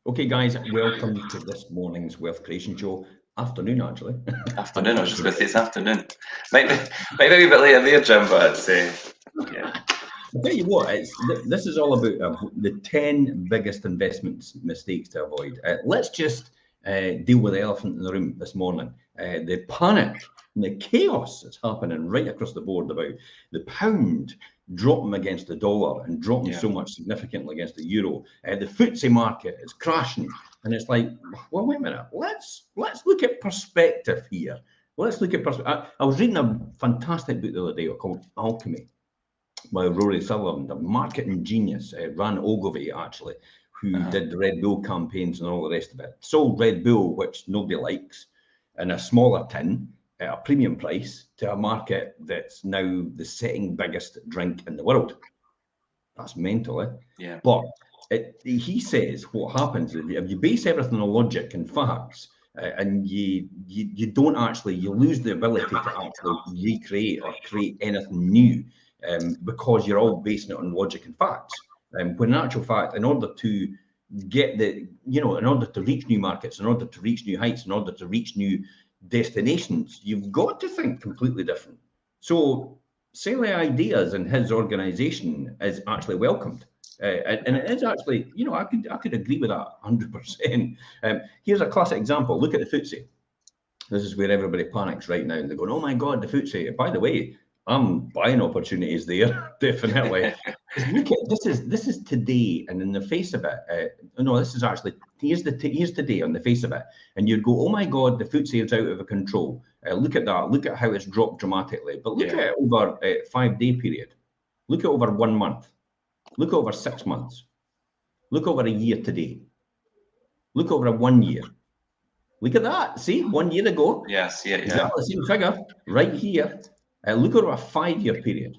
Okay, guys, welcome to this morning's Wealth Creation Show. Afternoon, actually. Afternoon, I was just going to say it's afternoon. Might be a wee bit later there, Jim, but it's, yeah. I'll tell you what, this is all about the 10 biggest investment mistakes to avoid. Let's just deal with the elephant in the room this morning. The panic and the chaos that's happening right across the board about the pound dropping against the dollar and dropping so much significantly against the euro. The FTSE market is crashing. And it's like, well, wait a minute, let's look at perspective here. Let's look at perspective. I was reading a fantastic book the other day called Alchemy by Rory Sullivan, the marketing genius, Ran Ogilvy actually, who did the Red Bull campaigns and all the rest of it. Sold Red Bull, which nobody likes, in a smaller tin at a premium price to a market that's now the second biggest drink in the world. That's mental, eh? Yeah. But he says what happens if you base everything on logic and facts, and you don't actually, you lose the ability to actually recreate or create anything new, because you're all basing it on logic and facts. When in actual fact, in order to get in order to reach new markets, in order to reach new heights, in order to reach new destinations, you've got to think completely different. So selling ideas in his organization is actually welcomed. And it is actually, I could agree with that 100%. Here's a classic example. Look at the FTSE. This is where everybody panics right now. And they're going, oh my God, the FTSE. By the way, I'm buying opportunities there, definitely. Look at this is today, and in the face of it, no, this is actually here's today on the face of it, and you'd go, oh my God, the FTSE is out of control. Look at that. Look at how it's dropped dramatically. But look at it over a 5-day period. Look at over 1 month. Look at over 6 months. Look over a year today. Look over a 1 year. Look at that. See, 1 year ago. Yes, yeah. Exactly the same figure right here. Look over a 5-year period.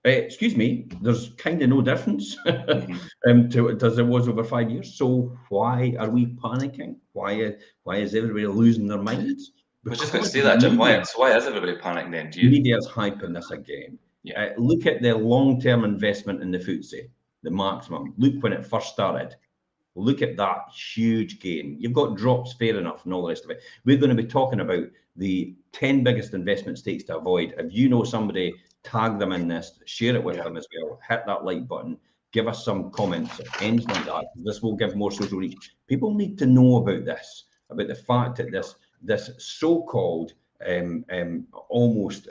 Excuse me, there's kind of no difference to as there was over 5 years. So why are we panicking? Why is everybody losing their minds? I was just going to say that, Jim. Why is everybody panicking then? Media's hyping this again. Yeah. Look at the long-term investment in the FTSE, the maximum. Look when it first started. Look at that huge gain. You've got drops, fair enough, and all the rest of it. We're going to be talking about the 10 biggest investment mistakes to avoid. If you know somebody, tag them in this, share it with them as well. Hit that like button. Give us some comments, anything like that. This will give more social reach. People need to know about this, about the fact that this so-called almost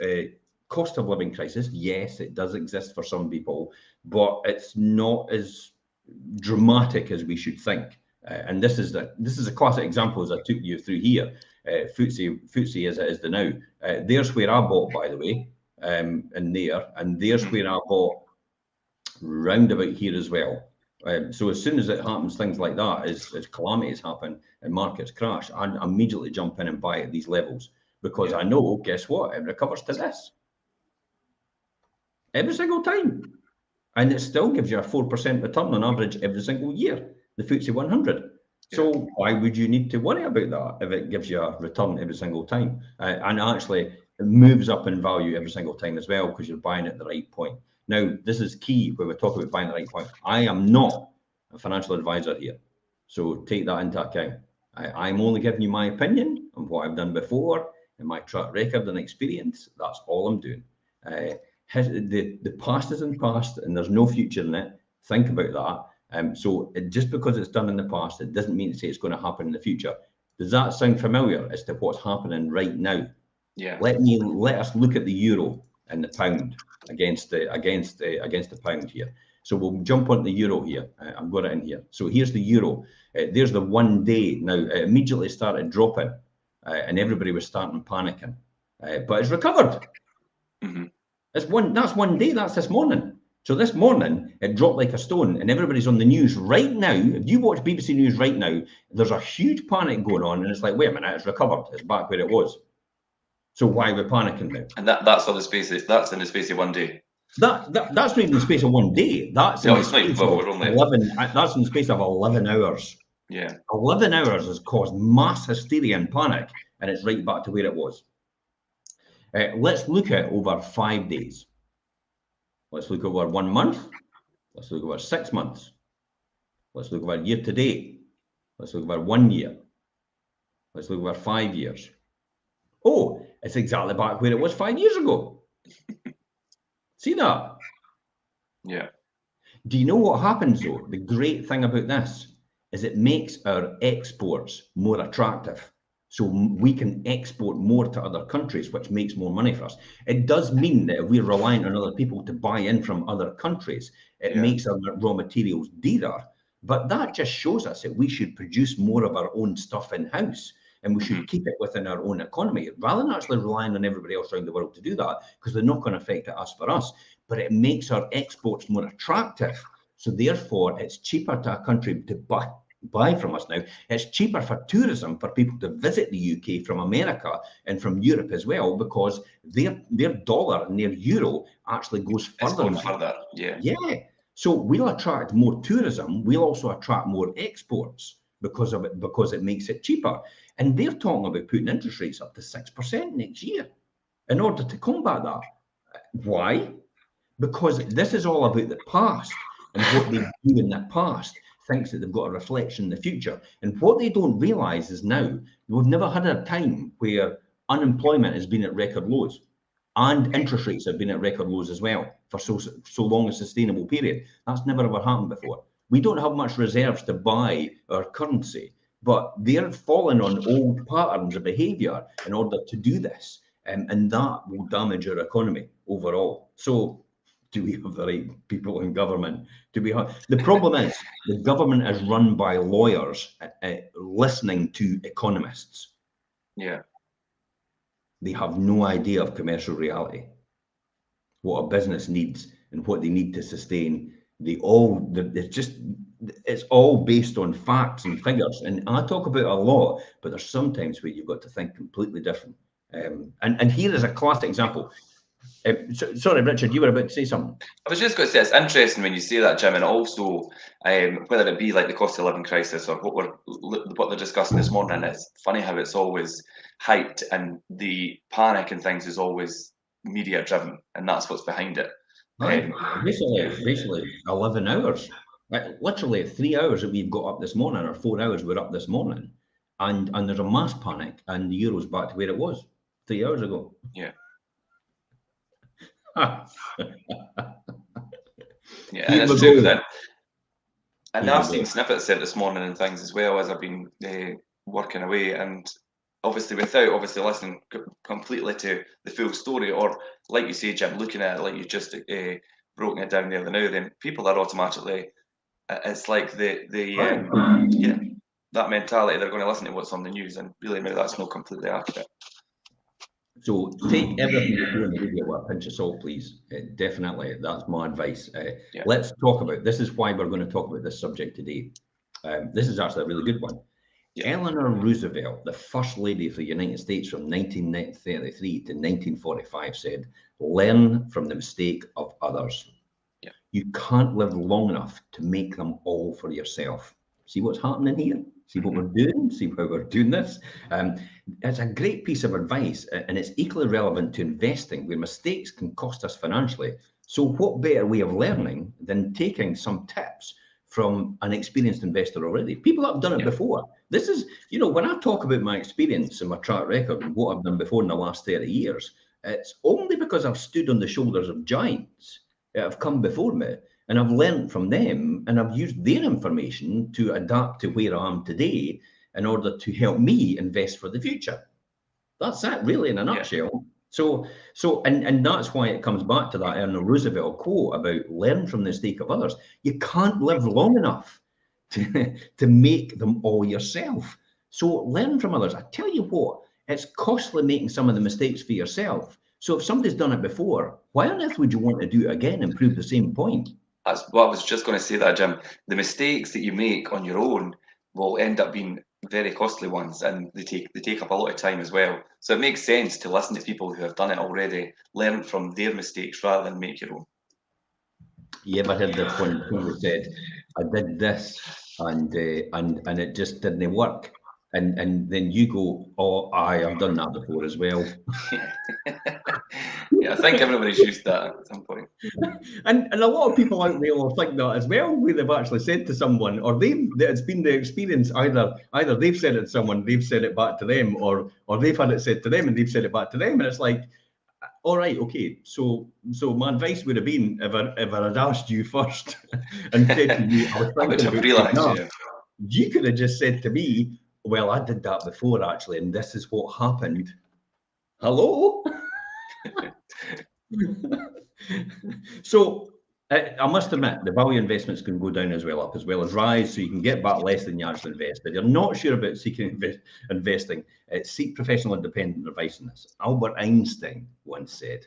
cost of living crisis. Yes, it does exist for some people, but it's not as dramatic as we should think. And this is a classic example as I took you through here. FTSE as it is the now. There's where I bought, by the way, and there's where I bought round about here as well. So as soon as it happens, things like that, as calamities happen and markets crash, I immediately jump in and buy at these levels, because I know, guess what? It recovers to this every single time. And it still gives you a 4% return on average every single year, the FTSE 100. So why would you need to worry about that if it gives you a return every single time? And actually, it moves up in value every single time as well, because you're buying at the right point. Now, this is key when we talk about buying at the right point. I am not a financial advisor here, so take that into account. I'm only giving you my opinion on what I've done before and my track record and experience. That's all I'm doing. The past is in the past, and there's no future in it. Think about that. So just because it's done in the past, it doesn't mean to say it's going to happen in the future. Does that sound familiar as to what's happening right now? Yeah. Let us look at the euro and the pound against the pound here. So we'll jump on the euro here. I've got it in here. So here's the euro. There's the 1 day. Now it immediately started dropping, and everybody was starting panicking, but it's recovered. That's 1 day. That's this morning. So this morning, it dropped like a stone, and everybody's on the news right now. If you watch BBC News right now, there's a huge panic going on, and it's like, wait a minute, it's recovered. It's back where it was. So why are we panicking now? And that's all the space. That's in the space of 1 day. That's not even the space of 1 day. That's in the space of 11. That's in the space of 11 hours. Yeah. 11 hours has caused mass hysteria and panic, and it's right back to where it was. Let's look at over 5 days. Let's look over 1 month. Let's look over 6 months. Let's look over year to date. Let's look over 1 year. Let's look over 5 years. Oh, it's exactly back where it was 5 years ago. See that? Yeah. Do you know what happens though? The great thing about this is it makes our exports more attractive. So we can export more to other countries, which makes more money for us. It does mean that if we're reliant on other people to buy in from other countries, it makes our raw materials dearer. But that just shows us that we should produce more of our own stuff in-house, and we should keep it within our own economy rather than actually relying on everybody else around the world to do that, because they're not going to affect it us for us. But it makes our exports more attractive. So therefore, it's cheaper to a country to buy from us now. It's cheaper for tourism, for people to visit the UK from America and from Europe as well, because their dollar and their euro actually goes further. It's going further, yeah. Yeah. So we'll attract more tourism. We'll also attract more exports because of it, because it makes it cheaper. And they're talking about putting interest rates up to 6% next year in order to combat that. Why? Because this is all about the past, and what they do in the past thinks that they've got a reflection in the future. And what they don't realise is now we've never had a time where unemployment has been at record lows and interest rates have been at record lows as well for so long a sustainable period. That's never ever happened before. We don't have much reserves to buy our currency, but they're falling on old patterns of behaviour in order to do this, and that will damage our economy overall. So do we have the right people in government? The problem is the government is run by lawyers listening to economists. Yeah. They have no idea of commercial reality, what a business needs and what they need to sustain. It's all based on facts and figures. And I talk about it a lot, but there's sometimes where you've got to think completely different. And here is a classic example. Sorry, Richard, you were about to say something. I was just going to say, it's interesting when you say that, Jim, and also whether it be like the cost of living crisis or what they're discussing this morning. It's funny how it's always hyped, and the panic and things is always media driven, and that's what's behind it. Basically 11 hours. Literally 3 hours that we've got up this morning, or 4 hours we're up this morning, and there's a mass panic, and the euro's back to where it was 3 hours ago. Yeah. Yeah, and it's true that. And I've seen snippets there this morning and things as well as I've been working away, and obviously without listening completely to the full story, or like you say, Jim, looking at it like you just broken it down there now, then people are automatically, it's like that mentality, they're going to listen to what's on the news, and really now that's not completely accurate. So take everything you do in the video with a pinch of salt, please. Definitely, that's my advice. Let's talk about, this is why we're going to talk about this subject today. This is actually a really good one. Eleanor Roosevelt, the First Lady of the United States from 1933 to 1945, said, "Learn from the mistake of others." You can't live long enough to make them all for yourself. See what's happening here? See what we're doing? See how we're doing this? It's a great piece of advice, and it's equally relevant to investing, where mistakes can cost us financially. So what better way of learning than taking some tips from an experienced investor already? People that have done it before. This is, when I talk about my experience and my track record and what I've done before in the last 30 years, it's only because I've stood on the shoulders of giants that have come before me, and I've learned from them, and I've used their information to adapt to where I am today in order to help me invest for the future. That's it, really, in a nutshell. So, and that's why it comes back to that Eleanor Roosevelt quote about learn from the mistake of others. You can't live long enough to make them all yourself. So learn from others. I tell you what, it's costly making some of the mistakes for yourself. So if somebody's done it before, why on earth would you want to do it again and prove the same point? That's what I was just going to say, that, Jim. The mistakes that you make on your own will end up being very costly ones, and they take up a lot of time as well. So it makes sense to listen to people who have done it already, learn from their mistakes rather than make your own. You ever heard this one who said, "I did this and it just didn't work," and then you go, oh, I've done that before as well. Yeah, I think everybody's used that at some point. And a lot of people out there will think that as well, where they've actually said to someone, or it's been their experience, either they've said it to someone, they've said it back to them, or they've had it said to them and they've said it back to them, and it's like, all right, okay, so my advice would have been, if I had asked you first and said to you, I would have realised, you could have just said to me, well, I did that before actually, and this is what happened. Hello? So I must admit, the value investments can go down as well as rise, so you can get back less than you actually invest. If you're not sure about seeking investing, seek professional independent advice on this. Albert Einstein once said,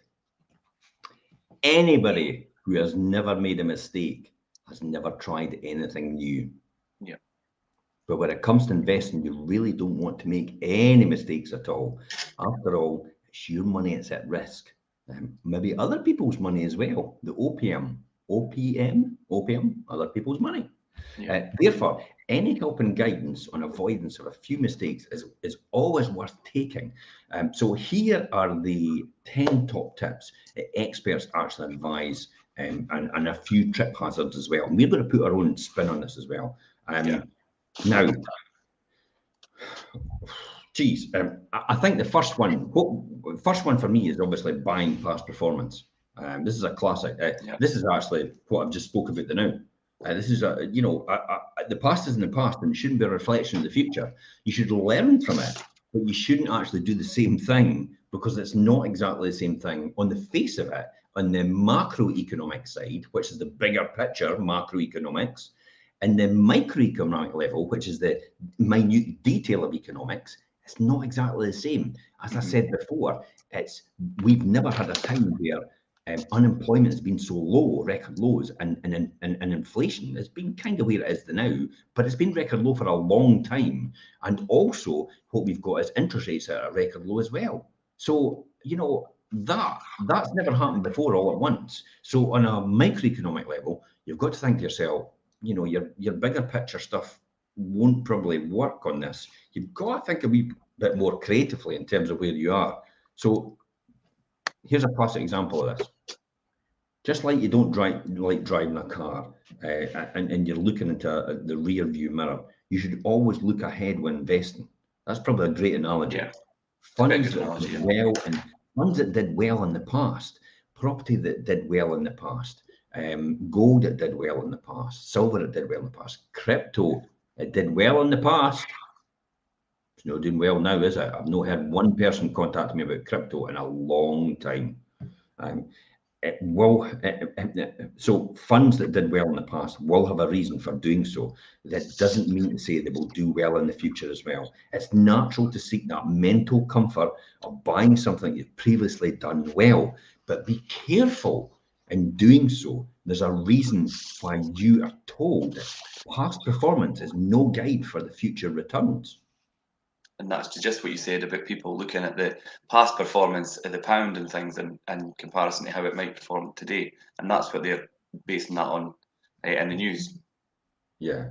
anybody who has never made a mistake has never tried anything new. Yeah. But when it comes to investing, you really don't want to make any mistakes at all. After all, it's your money, it's at risk. Maybe other people's money as well. The OPM, other people's money. Yeah. Therefore, any help and guidance on avoidance of a few mistakes is always worth taking. So here are the 10 top tips experts actually advise, and a few trip hazards as well. And we're going to put our own spin on this as well. Now, geez, I think the first one for me is obviously buying past performance. This is a classic. This is actually what I've just spoke about now. This is the past is in the past, and it shouldn't be a reflection of the future. You should learn from it, but you shouldn't actually do the same thing, because it's not exactly the same thing on the face of it. On the macroeconomic side, which is the bigger picture, macroeconomics, and the microeconomic level, which is the minute detail of economics, it's not exactly the same. As I said before, we've never had a time where unemployment has been so low, record lows, and inflation has been kind of where it is now, but it's been record low for a long time. And also what we've got is interest rates at a record low as well. So, that's never happened before all at once. So on a microeconomic level, you've got to think to yourself, your bigger picture stuff won't probably work on this. You've got to think a wee bit more creatively in terms of where you are. So here's a classic example of this. Just like you don't like driving a car and you're looking into the rear view mirror, you should always look ahead when investing. That's probably a great analogy. Yeah. Funds that did well in the past, property that did well in the past, gold that did well in the past, silver that did well in the past, crypto it did well in the past. It's not doing well now, is it? I've not heard one person contact me about crypto in a long time. So funds that did well in the past will have a reason for doing so. That doesn't mean to say they will do well in the future as well. It's natural to seek that mental comfort of buying something you've previously done well, but be careful in doing so. There's a reason why you are told past performance is no guide for the future returns. And that's just what you said about people looking at the past performance of the pound and things in comparison to how it might perform today. And that's what they're basing that on in the news. Yeah.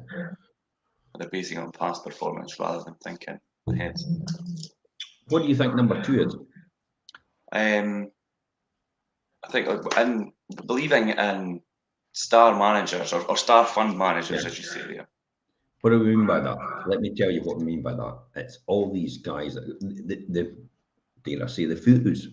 They're basing it on past performance rather than thinking ahead. What do you think number 2 is? I think in believing in star managers or star fund managers, as you say there. What do we mean by that? Let me tell you what we mean by that. It's all these guys, dare I say, the fools.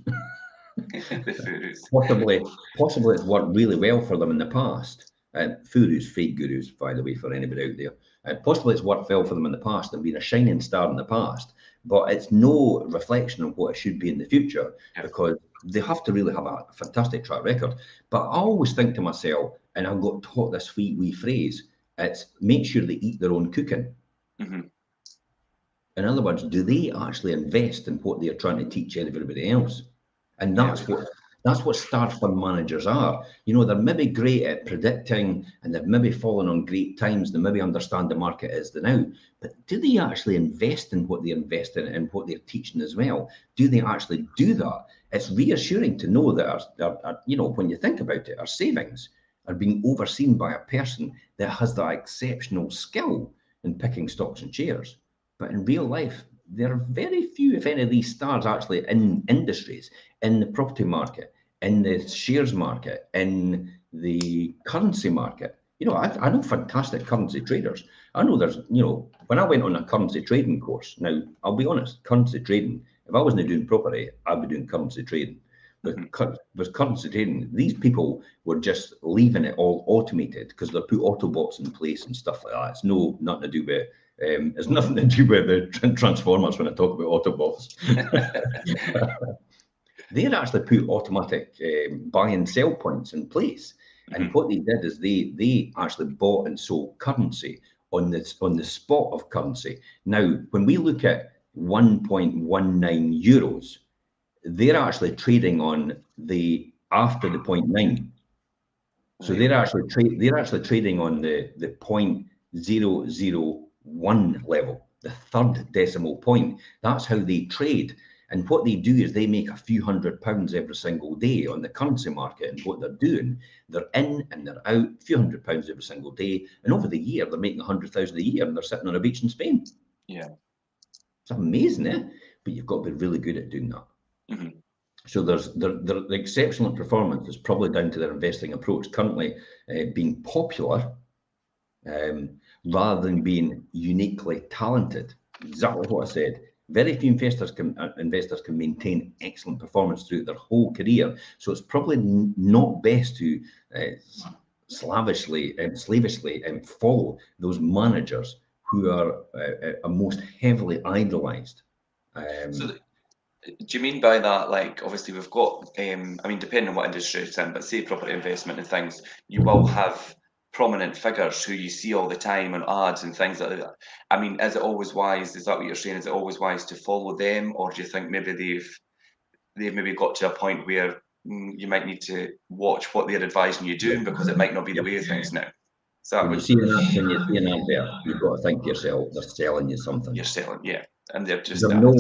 Possibly it's worked really well for them in the past. Furus, fake gurus, by the way, for anybody out there. Possibly it's worked well for them in the past and been a shining star in the past, but it's no reflection of what it should be in the future, because they have to really have a fantastic track record. But I always think to myself, and I got taught this wee phrase, it's make sure they eat their own cooking. Mm-hmm. In other words, do they actually invest in what they're trying to teach everybody else? And that's what star fund managers are. They're maybe great at predicting, and they've maybe fallen on great times. They maybe understand the market as the now. But do they actually invest in what they're investing in and what they're teaching as well? Do they actually do that? It's reassuring to know that when you think about it, our savings are being overseen by a person that has that exceptional skill in picking stocks and shares. But in real life, there are very few, if any, of these stars actually in industries, in the property market, in the shares market, in the currency market. I know fantastic currency traders. I know there's, when I went on a currency trading course, now I'll be honest, currency trading, if I wasn't doing property, I'd be doing currency trading. With currency trading, these people were just leaving it all automated because they put Autobots in place and stuff like that. It's nothing to do with it's nothing to do with the Transformers when I talk about Autobots. They'd actually put automatic buy and sell points in place. And what they did is they actually bought and sold currency on the spot of currency. Now, when we look at 1.19 euros, they're actually trading on the after the 0.9. So they're actually trading on the 0.001 level, the third decimal point. That's how they trade. And what they do is they make a few £100 every single day on the currency market. And what they're doing, they're in and they're out, a few £100 every single day. And over the year, they're making 100,000 a year and they're sitting on a beach in Spain. Yeah. It's amazing, eh? But you've got to be really good at doing that. So the exceptional performance is probably down to their investing approach currently being popular rather than being uniquely talented. Exactly what I said. Very few investors can maintain excellent performance throughout their whole career. So it's probably not best to slavishly follow those managers who are most heavily idolized. Do you mean by that, like, obviously we've got, I mean, depending on what industry it's in, but say property investment and things, you will have prominent figures who you see all the time on ads and things like that. I mean, is it always wise, is that what you're saying, is it always wise to follow them, or do you think maybe they've maybe got to a point where you might need to watch what they're advising you doing because it might not be the way of things now? When you see an advert, you've got to think to yourself, they're selling you something. You're selling, yeah. And they're just they're not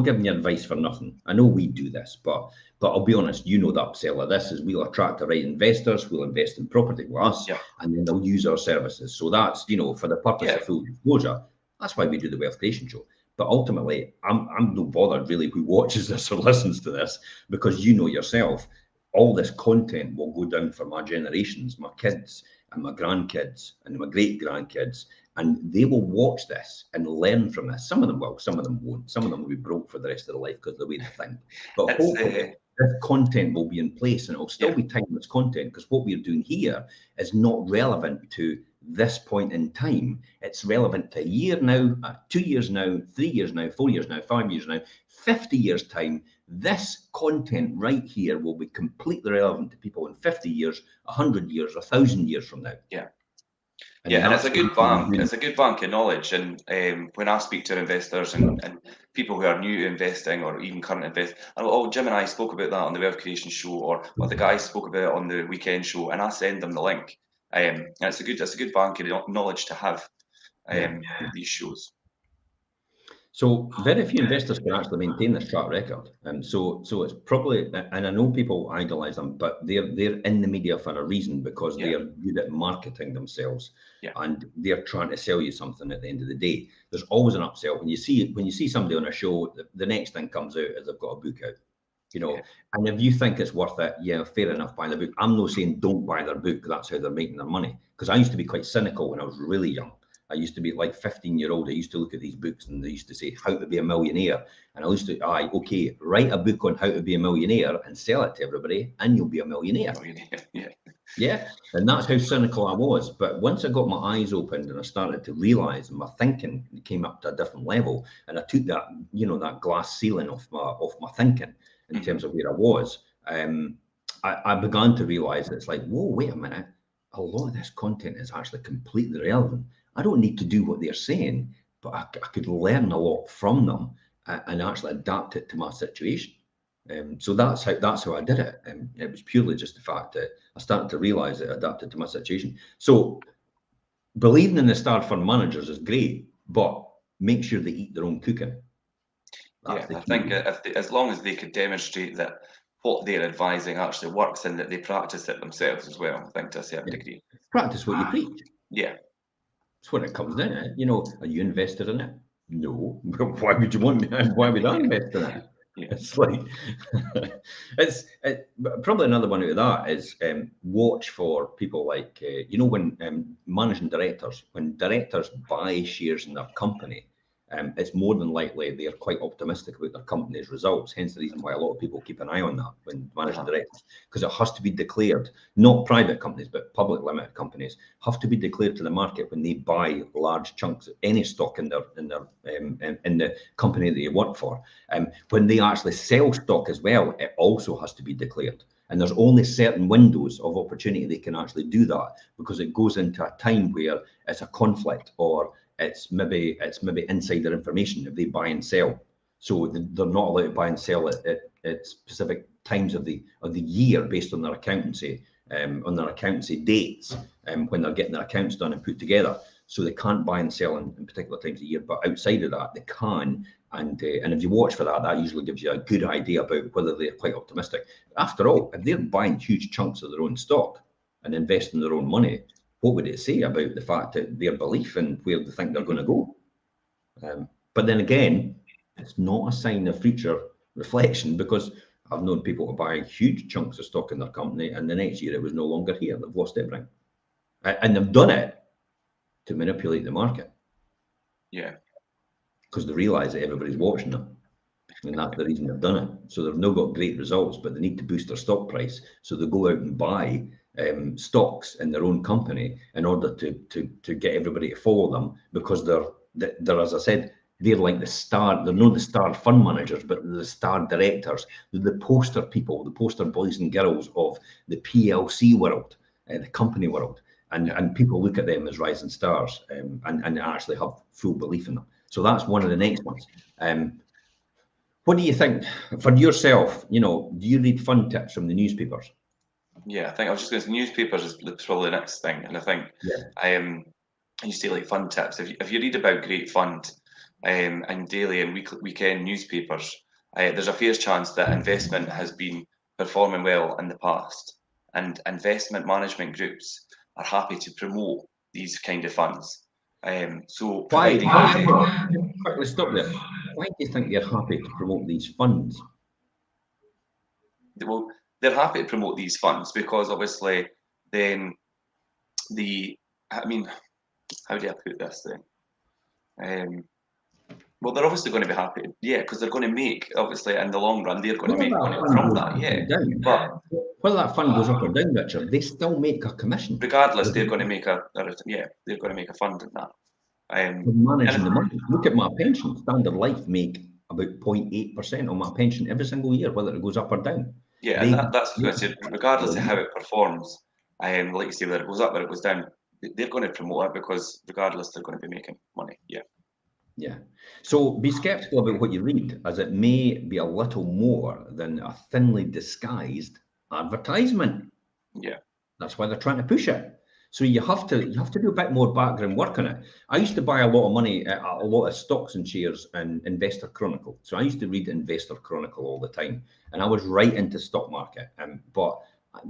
giving you advice for nothing. I know we do this, but I'll be honest, the upsell of this is we'll attract the right investors, we'll invest in property with us, and then they'll use our services. So that's, for the purpose of full disclosure, that's why we do the Wealth Creation Show. But ultimately, I'm no bothered really who watches this or listens to this, because yourself, all this content will go down for my generations, my kids and my grandkids and my great grandkids, and they will watch this and learn from this. Some of them will, some of them won't. Some of them will be broke for the rest of their life because of the way they think. But hopefully, this content will be in place and it will still be timeless content, because what we're doing here is not relevant to this point in time. It's relevant to a year now, 2 years now, 3 years now, 4 years now, 5 years now, 50 years time. This content right here will be completely relevant to people in 50 years, 100 years, 1,000 years from now. And it's a good bank. It's a good bank of knowledge. And when I speak to investors and people who are new to investing or even current investors, Jim and I spoke about that on the Wealth Creation Show, or the guys spoke about it on the weekend show, and I send them the link. And it's a good bank of knowledge to have. These shows. So very few investors can actually maintain this track record, and so it's probably, and I know people idolize them, but they're in the media for a reason, because they're good at marketing themselves, and they're trying to sell you something. At the end of the day, there's always an upsell. When you see somebody on a show, the next thing comes out is they've got a book out. And if you think it's worth it, fair enough, buy the book. I'm not saying don't buy their book, that's how they're making their money, because I used to be quite cynical when I was really young. I used to be like 15-year-old. I used to look at these books and they used to say how to be a millionaire. And I used to, write a book on how to be a millionaire and sell it to everybody and you'll be a millionaire. And that's how cynical I was. But once I got my eyes opened and I started to realize, and my thinking came up to a different level, and I took that, that glass ceiling off my thinking in terms of where I was, I began to realize it's like, whoa, wait a minute. A lot of this content is actually completely irrelevant. I don't need to do what they're saying, but I could learn a lot from them and actually adapt it to my situation. So that's how I did it. It was purely just the fact that I started to realize it adapted to my situation. So believing in the star fund managers is great, but make sure they eat their own cooking. I think as long as they could demonstrate that what they're advising actually works and that they practice it themselves as well, I think to a certain degree. Practice what you preach. That's what it comes down to. You know, are you invested in it? No. Why would you want me? Why would I invest in it? Yeah. It's like, probably another one out of that is watch for people like, you know, when managing directors, when directors buy shares in their company, it's more than likely they're quite optimistic about their company's results. Hence the reason why a lot of people keep an eye on that when managing directors, because it has to be declared. Not private companies, but public limited companies have to be declared to the market when they buy large chunks of any stock in the company that they work for. When they actually sell stock as well, it also has to be declared. And there's only certain windows of opportunity they can actually do that, because it goes into a time where it's a conflict, or it's maybe insider information if they buy and sell. So they're not allowed to buy and sell at specific times of the year based on their accountancy dates, when they're getting their accounts done and put together. So they can't buy and sell in particular times of year, but outside of that they can. And if you watch for that, that usually gives you a good idea about whether they're quite optimistic. After all, if they're buying huge chunks of their own stock and investing their own money, what would it say about the fact that their belief in where they think they're going to go? But then again, it's not a sign of future reflection, because I've known people to buy huge chunks of stock in their company, and the next year it was no longer here. They've lost everything. And they've done it to manipulate the market. Yeah. Because they realise that everybody's watching them. And that's the reason they've done it. So they've now got great results, but they need to boost their stock price. So they go out and buy stocks in their own company in order to get everybody to follow them, because they're, as I said, they're like the star. They're not the star fund managers, but they're the star directors. They're the poster people, the poster boys and girls of the PLC world, the company world. And people look at them as rising stars, and actually have full belief in them. So that's one of the next ones. What do you think for yourself? You know, do you read fund tips from the newspapers? Yeah, I think I was just going to say newspapers is probably the next thing, and I think I used to like fund tips. If you read about great fund and daily and weekend newspapers, there's a fair chance that investment has been performing well in the past, and investment management groups are happy to promote these kind of funds. So Why? providing Quickly stop there. Why do you think they're happy to promote these funds? well, they're happy to promote these funds because obviously then I mean, how do I put this then? Well, they're obviously going to be happy, yeah, because they're going to make, obviously, in the long run, they're going to make money from that, yeah. But whether that fund goes up or down, Richard, they still make a commission. Regardless, they're going to make they're going to make a fund in that. Managing the money. Look at my pension. Standard Life make about 0.8% on my pension every single year, whether it goes up or down. Yeah, and that's what I said. Regardless of how it performs, like you say, whether it goes up or it goes down, they're going to promote it because regardless, they're going to be making money. Yeah. Yeah. So be skeptical about what you read, as it may be a little more than a thinly disguised advertisement. Yeah. That's why they're trying to push it. So you have to do a bit more background work on it. I used to buy a lot of money, a lot of stocks and shares in Investor Chronicle. So I used to read Investor Chronicle all the time, and I was right into stock market. But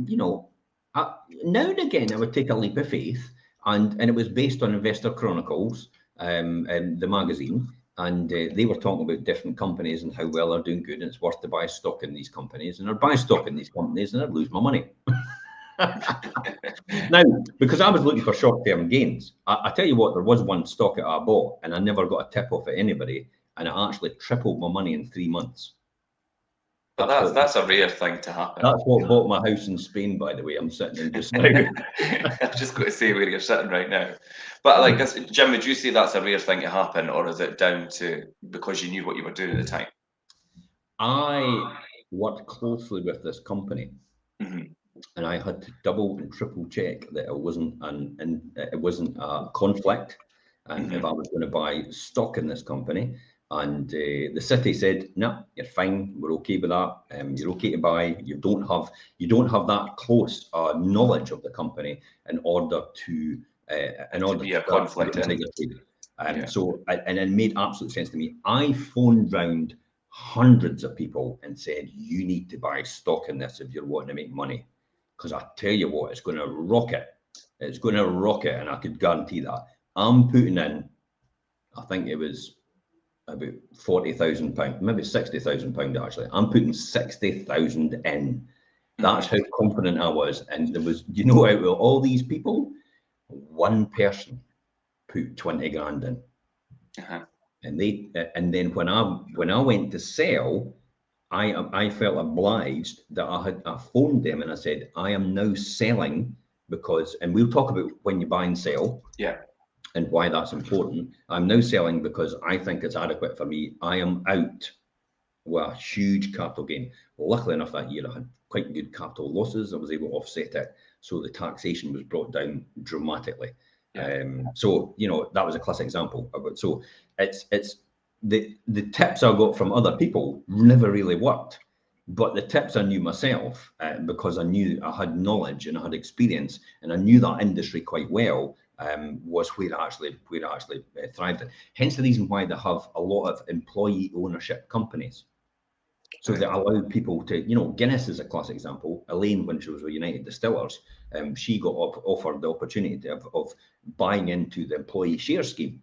you know, now and again I would take a leap of faith, and it was based on Investor Chronicles, the magazine, and they were talking about different companies and how well they're doing good, and it's worth to buy stock in these companies, and I'd buy stock in these companies, and I'd lose my money. Now, because I was looking for short-term gains, I tell you what, there was one stock that I bought, and I never got a tip off at anybody, and it actually tripled my money in 3 months. But that's a rare thing to happen. That's what bought my house in Spain, by the way. I'm sitting in just now. I've just got to say where you're sitting right now. But like, Jim, would you say that's a rare thing to happen, or is it down to because you knew what you were doing at the time? I worked closely with this company, and I had to double and triple check that it wasn't a conflict, and if I was going to buy stock in this company. And the city said, no, you're fine. We're okay with that. You're okay to buy. You don't have that close knowledge of the company in order to be a conflict. So, and it made absolute sense to me. I phoned round hundreds of people and said, you need to buy stock in this if you're wanting to make money, because I tell you what, it's going to rocket. It's going to rocket, and I could guarantee that. I'm putting in, I think it was about £40,000, maybe £60,000 actually. I'm putting 60,000 in. That's how confident I was. And there was, you know, out of all these people, one person put 20 grand in. And then when I went to sell, I felt obliged that I phoned them and I said, I am now selling because, and we'll talk about when you buy and sell. Yeah. And why that's important. I'm now selling because I think it's adequate for me. I am out with a huge capital gain. Luckily enough, that year I had quite good capital losses. I was able to offset it. So the taxation was brought down dramatically. Yeah. So, you know, that was a classic example of it. So it's the tips I got from other people never really worked. But the tips I knew myself, because I knew I had knowledge and I had experience and I knew that industry quite well, was where I actually thrived in. Hence the reason why they have a lot of employee ownership companies. So they allow people to, you know, Guinness is a classic example. Elaine, when she was with United Distillers, she got offered the opportunity of buying into the employee share scheme.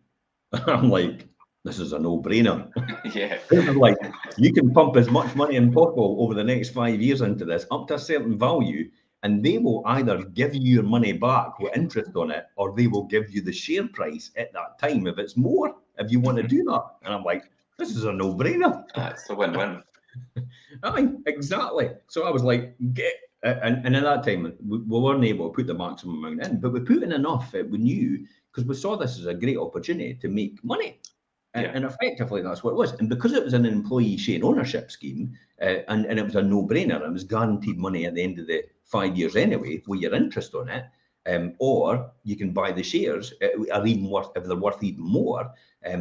I'm like, this is a no-brainer. Yeah. Like, you can pump as much money as possible over the next 5 years into this up to a certain value, and they will either give you your money back with interest on it, or they will give you the share price at that time if it's more, if you want to do that. And I'm like, this is a no-brainer. It's a win-win. Aye, exactly. So I was like, and at that time, we weren't able to put the maximum amount in, but we put in enough that we knew, because we saw this as a great opportunity to make money. And effectively, that's what it was. And because it was an employee share ownership scheme, and it was a no-brainer, it was guaranteed money at the end of the 5 years anyway, with your interest on it, or you can buy the shares, are even worth, if they're worth even more.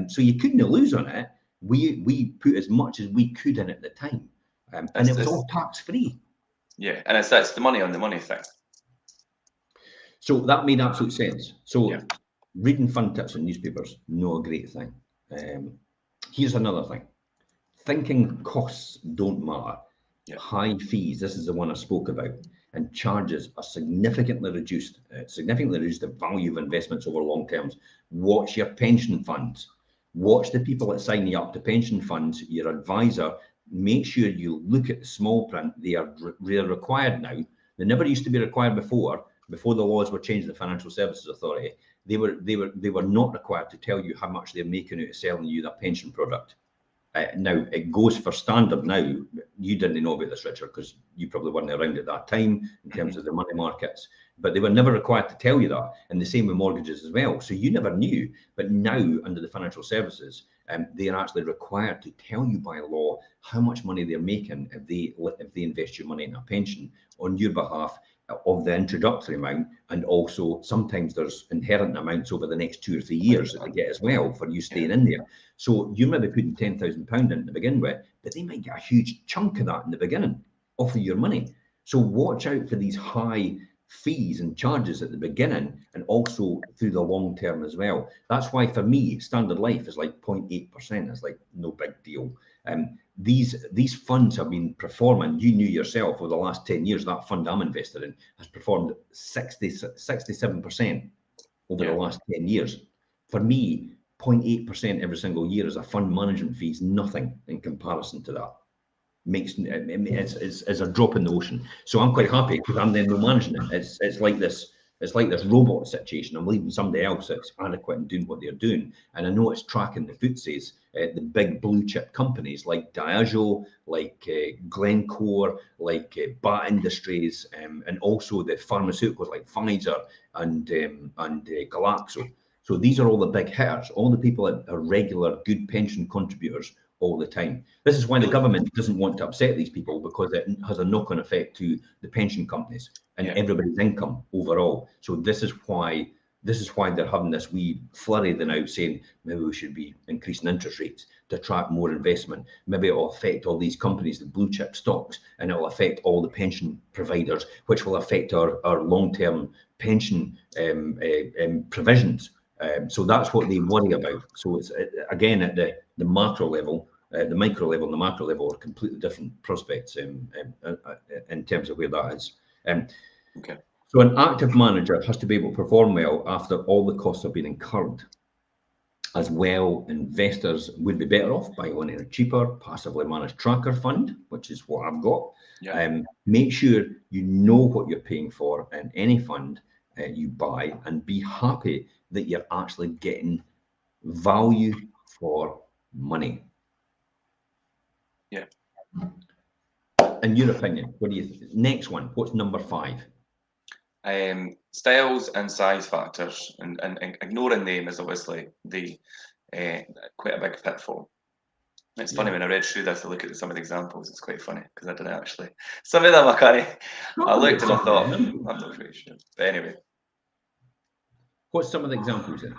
So you couldn't lose on it. We put as much as we could in at the time, and it was all tax-free. Yeah, and that's the money on the money thing. So that made absolute sense. So reading fund tips in newspapers, not a great thing. Here's another thing. Thinking costs don't matter. High fees, this is the one I spoke about, and charges are significantly reduced the value of investments over long terms. Watch your pension funds. Watch the people that sign you up to pension funds, your advisor. Make sure you look at the small print. They're required now. They never used to be required before the laws were changed in the Financial Services Authority. They were not required to tell you how much they're making out of selling you that pension product. Now it goes for standard now. You didn't know about this, Richard, because you probably weren't around at that time in terms of the money markets, but they were never required to tell you that. And the same with mortgages as well. So you never knew, but now under the financial services, they are actually required to tell you by law how much money they're making if they invest your money in a pension on your behalf, of the introductory amount, and also sometimes there's inherent amounts over the next 2 or 3 years that they get as well for you staying in there. So you may be putting £10,000 in to begin with, but they might get a huge chunk of that in the beginning off of your money. So watch out for these high fees and charges at the beginning, and also through the long term as well. That's why for me, Standard Life is like 0.8%. It's like no big deal. These funds have been performing, you knew yourself, over the last 10 years, that fund I'm invested in has performed 67% over the last 10 years. For me, 0.8% every single year as a fund management fee is nothing in comparison to that. It's a drop in the ocean. So I'm quite happy because I'm then managing it. It's like this robot situation. I'm leaving somebody else that's adequate and doing what they're doing. And I know it's tracking the FTSEs, the big blue chip companies like Diageo, like Glencore, like BAT Industries, and also the pharmaceuticals like Pfizer and Glaxo. So these are all the big hitters, all the people that are regular good pension contributors all the time. This is why the government doesn't want to upset these people, because it has a knock-on effect to the pension companies and everybody's income overall. So this is why they're having this wee flurry then out saying maybe we should be increasing interest rates to attract more investment. Maybe it'll affect all these companies, the blue chip stocks, and it'll affect all the pension providers, which will affect our long-term pension provisions. So that's what they worry about. So it's again at the macro level, the micro level and the macro level are completely different prospects in terms of where that is. So an active manager has to be able to perform well after all the costs have been incurred. As well, investors would be better off by owning a cheaper, passively managed tracker fund, which is what I've got. Yeah. Make sure you know what you're paying for in any fund you buy, and be happy that you're actually getting value for money. Yeah. In your opinion, what do you think? Next one, what's number 5? Styles and size factors, and ignoring them is obviously the quite a big pitfall. It's funny, when I read through this, I look at some of the examples, it's quite funny because I didn't actually, some of them I can't, I looked and I thought, I'm not really sure. But anyway. What's some of the examples then?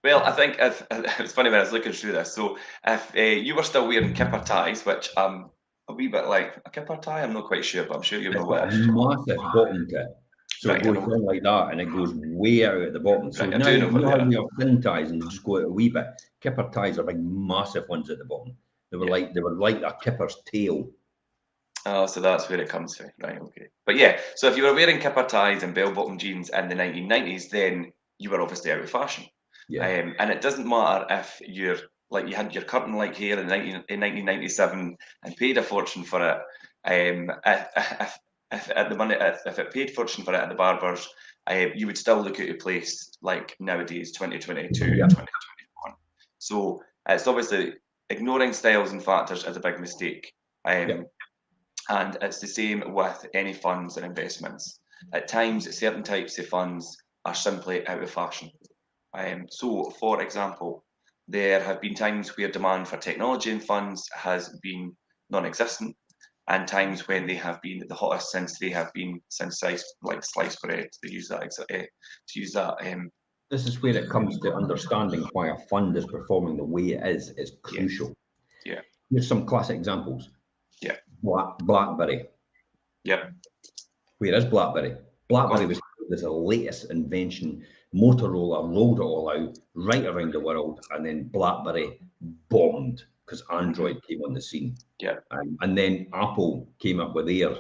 Well, I think it's funny when I was looking through this. So if you were still wearing kipper ties, which I'm a wee bit like, a kipper tie, I'm not quite sure, but I'm sure you know what. It's got a massive bottom to it. So it goes down like that, and it goes way out at the bottom. So now you know how we have thin ties and just go out a wee bit. Kipper ties are big, massive ones at the bottom. They were like a kipper's tail. Oh, so that's where it comes from, right? Okay, but yeah. So if you were wearing kipper ties and bell-bottom jeans in the 1990s, then you were obviously out of fashion. Yeah. And it doesn't matter if you're like you had your curtain-like hair in 1997 and paid a fortune for it. If it paid fortune for it at the barbers, you would still look at a place like nowadays, 2022, 2021. So it's obviously ignoring styles and factors is a big mistake. And it's the same with any funds and investments. At times, certain types of funds are simply out of fashion. So, for example, there have been times where demand for technology in funds has been non-existent, and times when they have been the hottest since sliced bread. They use that to use that. This is where it comes to understanding why a fund is performing the way it is. It's crucial. Yeah. Here's some classic examples. Yeah. BlackBerry. Yeah. Where is BlackBerry? BlackBerry was the latest invention. Motorola rolled it all out right around the world, and then BlackBerry bombed because Android came on the scene. Yeah. And then Apple came up with their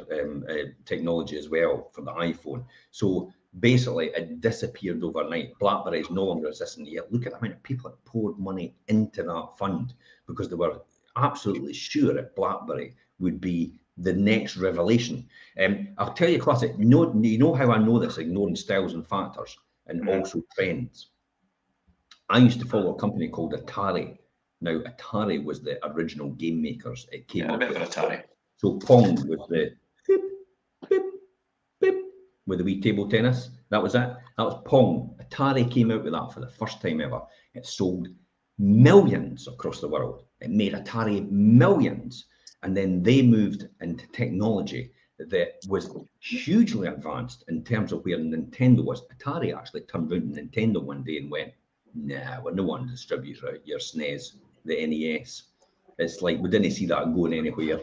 technology as well for the iPhone. So basically, it disappeared overnight. BlackBerry is no longer existing yet. Look at the amount of people that poured money into that fund because they were absolutely sure that BlackBerry would be the next revelation. I'll tell you a classic. You know how I know this, ignoring styles and factors and also trends. I used to follow a company called Atari. Now, Atari was the original game makers. It came up with Atari. So Pong was the beep, beep, beep, with the wee table tennis. That was it. That was Pong. Atari came out with that for the first time ever. It sold millions across the world. It made Atari millions. And then they moved into technology that was hugely advanced in terms of where Nintendo was. Atari actually turned around to Nintendo one day and went, nah, we're no one to distribute your SNES, the NES. It's like, we didn't see that going anywhere.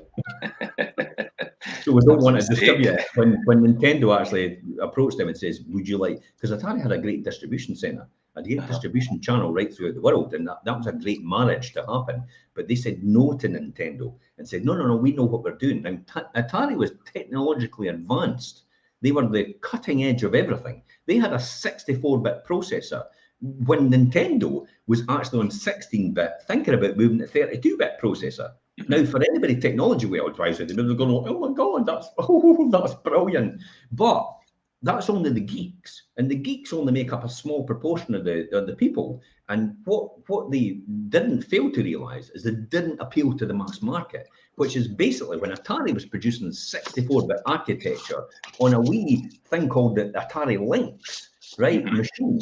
So we don't want to distribute it. When Nintendo actually approached them and says, would you like, because Atari had a great distribution center, a great distribution channel right throughout the world, and that was a great marriage to happen. But they said no to Nintendo and said, no, we know what we're doing. Now, Atari was technologically advanced. They were the cutting edge of everything. They had a 64-bit processor when Nintendo was actually on 16-bit, thinking about moving to 32-bit processor. Now, for anybody technology-wise, they're going, oh my God, that's brilliant. But that's only the geeks, and the geeks only make up a small proportion of the people. And what they didn't fail to realise is they didn't appeal to the mass market, which is basically when Atari was producing 64-bit architecture on a wee thing called the Atari Lynx, right, machine.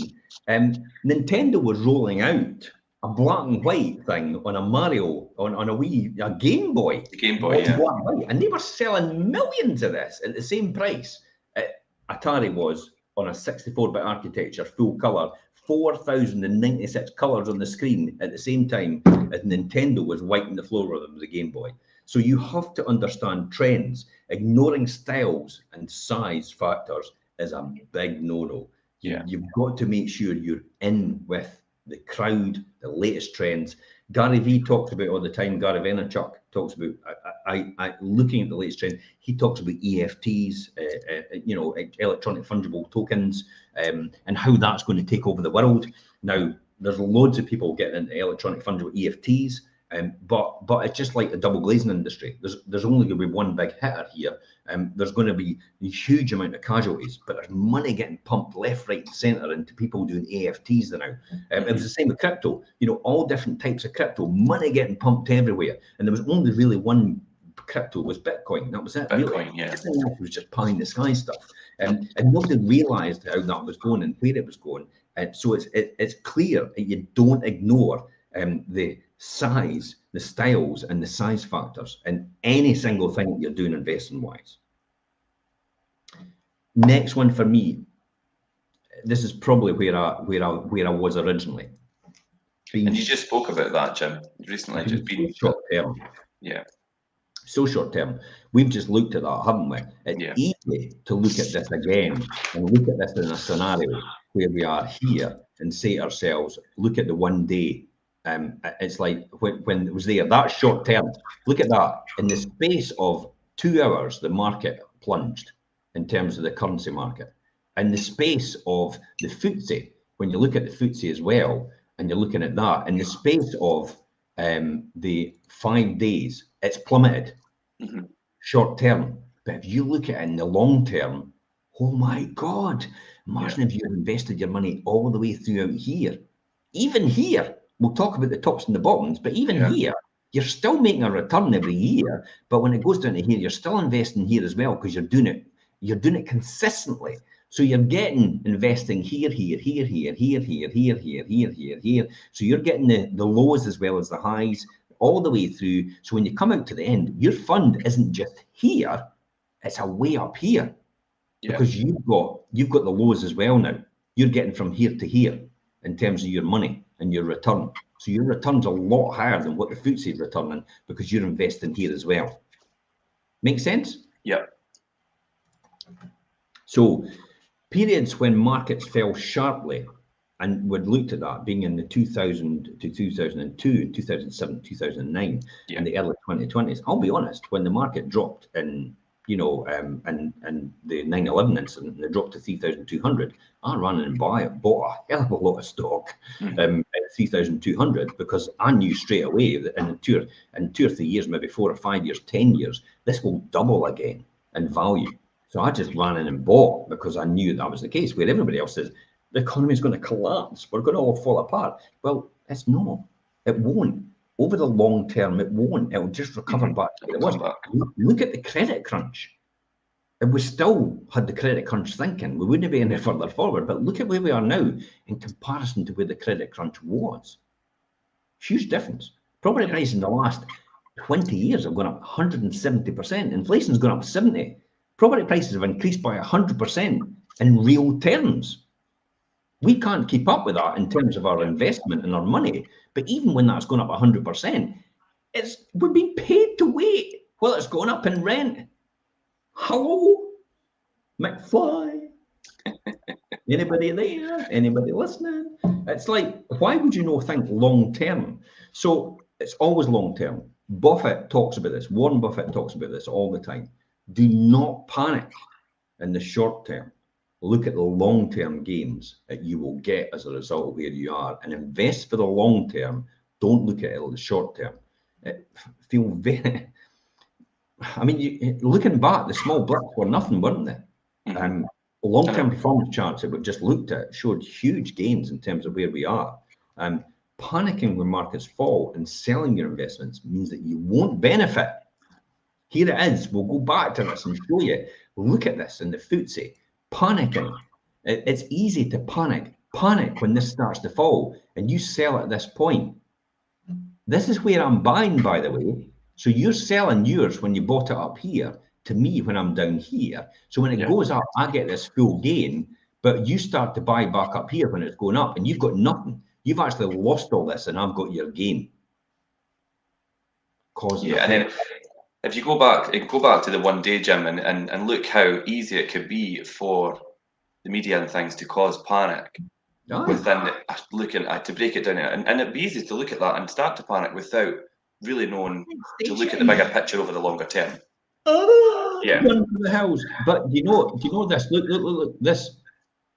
Nintendo was rolling out a black and white thing on a Mario, on a Game Boy. Game Boy, yeah. Black and white, and they were selling millions of this at the same price. Atari was on a 64-bit architecture, full color, 4,096 colors on the screen at the same time as Nintendo was wiping the floor with them with the Game Boy. So you have to understand trends. Ignoring styles and size factors is a big no-no. You've got to make sure you're in with the crowd, the latest trends. Gary Vee talks about all the time. Gary Vaynerchuk talks about looking at the latest trend. He talks about EFTs, electronic fungible tokens, and how that's going to take over the world. Now, there's loads of people getting into electronic fungible EFTs, but it's just like the double glazing industry. There's only going to be one big hitter here. There's going to be a huge amount of casualties, but there's money getting pumped left, right, and centre into people doing EFTs now. It was the same with crypto. All different types of crypto, money getting pumped everywhere, and there was only really one crypto, was Bitcoin. That was it. Bitcoin, really. Yeah. Everything else was just pie in the sky stuff, and nobody realised how that was going and where it was going. And so it's clear that you don't ignore the size, the styles, and the size factors in any single thing that you're doing investing wise. Next one for me, this is probably where I was originally. And you just spoke about that, Jim, recently. Just being short term. Yeah. So short term. We've just looked at that, haven't we? It's easy to look at this again and look at this in a scenario where we are here and say to ourselves, look at the 1 day. It's like when it was there, that short term, look at that. In the space of 2 hours, the market plunged in terms of the currency market. In the space of the FTSE, when you look at the FTSE as well, and you're looking at that, in the space of the 5 days, it's plummeted short term. But if you look at it in the long term, oh my God, imagine if you invested your money all the way throughout here. Even here, we'll talk about the tops and the bottoms, but even here, you're still making a return every year. But when it goes down to here, you're still investing here as well, because you're doing it consistently. So you're getting investing here. So you're getting the lows as well as the highs all the way through. So when you come out to the end, your fund isn't just here, it's a way up here. Because you've got the lows as well now. You're getting from here to here in terms of your money and your return. So your return's a lot higher than what the FTSE is returning, because you're investing here as well. Make sense? Yeah. So periods when markets fell sharply, and we'd looked at that being in the 2000 to 2002, 2007, 2009, and the early 2020s. I'll be honest, when the market dropped in, and the 9/11 incident, and it dropped to 3,200, I ran and bought a hell of a lot of stock at 3,200, because I knew straight away that in 2 or 3 years, maybe 4 or 5 years, 10 years, this will double again in value. So I just ran in and bought, because I knew that was the case, where everybody else says the economy is going to collapse, we're going to all fall apart. Well, it's not. It won't. Over the long term, it won't. It'll just recover back to where it was. Look at the credit crunch. If we still had the credit crunch thinking, we wouldn't be any further forward. But look at where we are now in comparison to where the credit crunch was. Huge difference. Property prices in the last 20 years have gone up 170%. Inflation's gone up 70%. Property prices have increased by 100% in real terms. We can't keep up with that in terms of our investment and our money. But even when that's gone up 100%, we're being paid to wait while it's going up in rent. Hello, McFly? Anybody there? Anybody listening? It's like, why would you not think long term? So it's always long term. Buffett talks about this. Warren Buffett talks about this all the time. Do not panic in the short term. Look at the long-term gains that you will get as a result of where you are, and invest for the long term. Don't look at it in the short term. Looking back, the small blips were nothing, weren't they? Long-term performance charts that we've just looked at showed huge gains in terms of where we are. Panicking when markets fall and selling your investments means that you won't benefit. Here it is. We'll go back to this and show you. Look at this in the FTSE. Panicking. It's easy to panic. Panic when this starts to fall and you sell at this point. This is where I'm buying, by the way. So you're selling yours when you bought it up here to me when I'm down here. So when it goes up, I get this full gain, but you start to buy back up here when it's going up and you've got nothing. You've actually lost all this and I've got your gain. And then if you go back to the 1 day, Jim, and look how easy it could be for the media and things to cause panic. within looking at to break it down, and it'd be easy to look at that and start to panic without really knowing to look at the bigger picture over the longer term. Yeah. Run for the hills. But do you know this? Look, this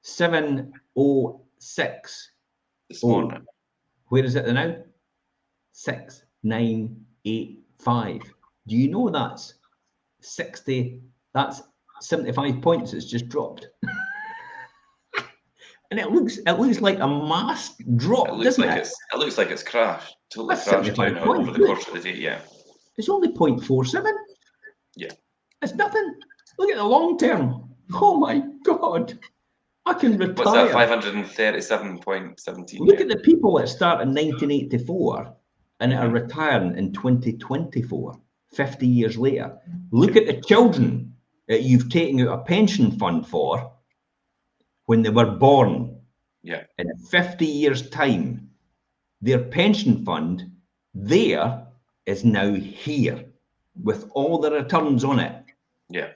706 this morning. Where is it now? 6985. Do you know that's 60? That's 75 points. It's just dropped. And it looks like a mass drop. It looks like it's crashed. Totally crashed down over the course of the day. Yeah. It's only 0.47. Yeah. It's nothing. Look at the long term. Oh my God. I can retire. What's that? 537.17. Look at the people that start in 1984 and are retiring in 2024, 50 years later. Look at the children that you've taken out a pension fund for when they were born. Yeah. In 50 years' time, their pension fund there is now here with all the returns on it. Yeah.